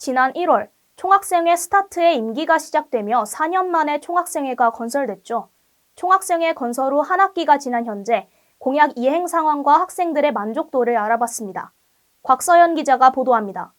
지난 1월 총학생회 스타트의 임기가 시작되며 4년 만에 총학생회가 건설됐죠. 총학생회 건설 후 한 학기가 지난 현재 공약 이행 상황과 학생들의 만족도를 알아봤습니다. 곽서연 기자가 보도합니다.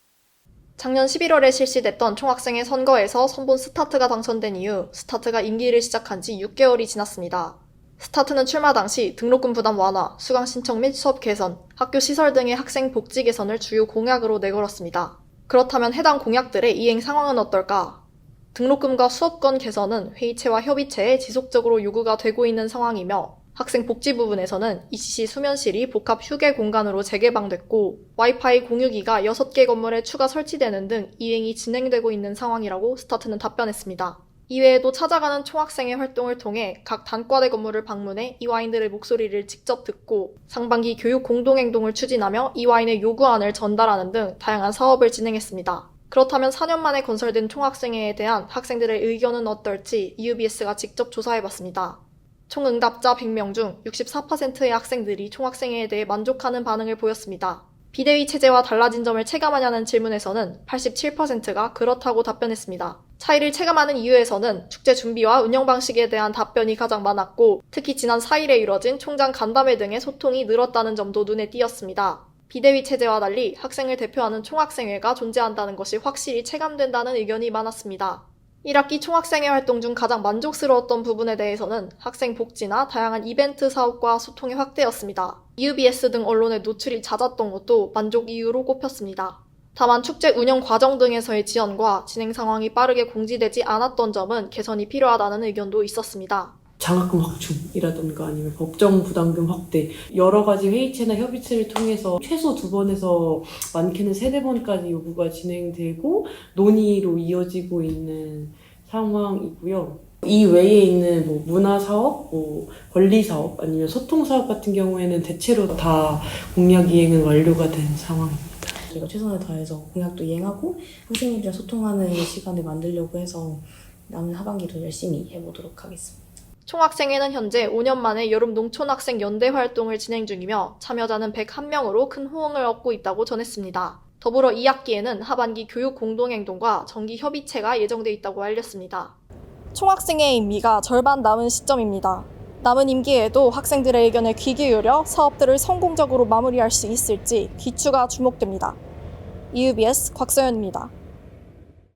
작년 11월에 실시됐던 총학생회 선거에서 선본 스타트가 당선된 이후 스타트가 임기를 시작한 지 6개월이 지났습니다. 스타트는 출마 당시 등록금 부담 완화, 수강 신청 및 수업 개선, 학교 시설 등의 학생 복지 개선을 주요 공약으로 내걸었습니다. 그렇다면 해당 공약들의 이행 상황은 어떨까? 등록금과 수업권 개선은 회의체와 협의체에 지속적으로 요구가 되고 있는 상황이며 학생 복지 부분에서는 ECC 수면실이 복합 휴게 공간으로 재개방됐고 와이파이 공유기가 6개 건물에 추가 설치되는 등 이행이 진행되고 있는 상황이라고 스타트는 답변했습니다. 이외에도 찾아가는 총학생회 활동을 통해 각 단과대 건물을 방문해 이화인들의 목소리를 직접 듣고 상반기 교육 공동행동을 추진하며 이화인의 요구안을 전달하는 등 다양한 사업을 진행했습니다. 그렇다면 4년 만에 건설된 총학생회에 대한 학생들의 의견은 어떨지 EUBS가 직접 조사해봤습니다. 총 응답자 100명 중 64%의 학생들이 총학생회에 대해 만족하는 반응을 보였습니다. 비대위 체제와 달라진 점을 체감하냐는 질문에서는 87%가 그렇다고 답변했습니다. 차이를 체감하는 이유에서는 축제 준비와 운영 방식에 대한 답변이 가장 많았고 특히 지난 4일에 이뤄진 총장 간담회 등의 소통이 늘었다는 점도 눈에 띄었습니다. 비대위 체제와 달리 학생을 대표하는 총학생회가 존재한다는 것이 확실히 체감된다는 의견이 많았습니다. 1학기 총학생회 활동 중 가장 만족스러웠던 부분에 대해서는 학생 복지나 다양한 이벤트 사업과 소통의 확대였습니다. EUBS 등 언론에 노출이 잦았던 것도 만족 이유로 꼽혔습니다. 다만 축제 운영 과정 등에서의 지연과 진행 상황이 빠르게 공지되지 않았던 점은 개선이 필요하다는 의견도 있었습니다. 장학금 확충이라든가 아니면 법정 부담금 확대, 여러 가지 회의체나 협의체를 통해서 최소 2번에서 많게는 3-4번까지 요구가 진행되고 논의로 이어지고 있는 상황이고요. 이 외에 있는 문화사업, 권리사업, 아니면 소통사업 같은 경우에는 대체로 다 공약 이행은 완료가 된 상황입니다. 저희가 최선을 다해서 공약도 이행하고 학생들이랑 소통하는 시간을 만들려고 해서 남은 하반기도 열심히 해보도록 하겠습니다. 총학생회는 현재 5년 만에 여름 농촌학생 연대 활동을 진행 중이며 참여자는 101명으로 큰 호응을 얻고 있다고 전했습니다. 더불어 2학기에는 하반기 교육 공동행동과 정기 협의체가 예정돼 있다고 알렸습니다. 총학생회의 임기가 절반 남은 시점입니다. 남은 임기에도 학생들의 의견에 귀 기울여 사업들을 성공적으로 마무리할 수 있을지 귀추가 주목됩니다. EUBS 곽서연입니다.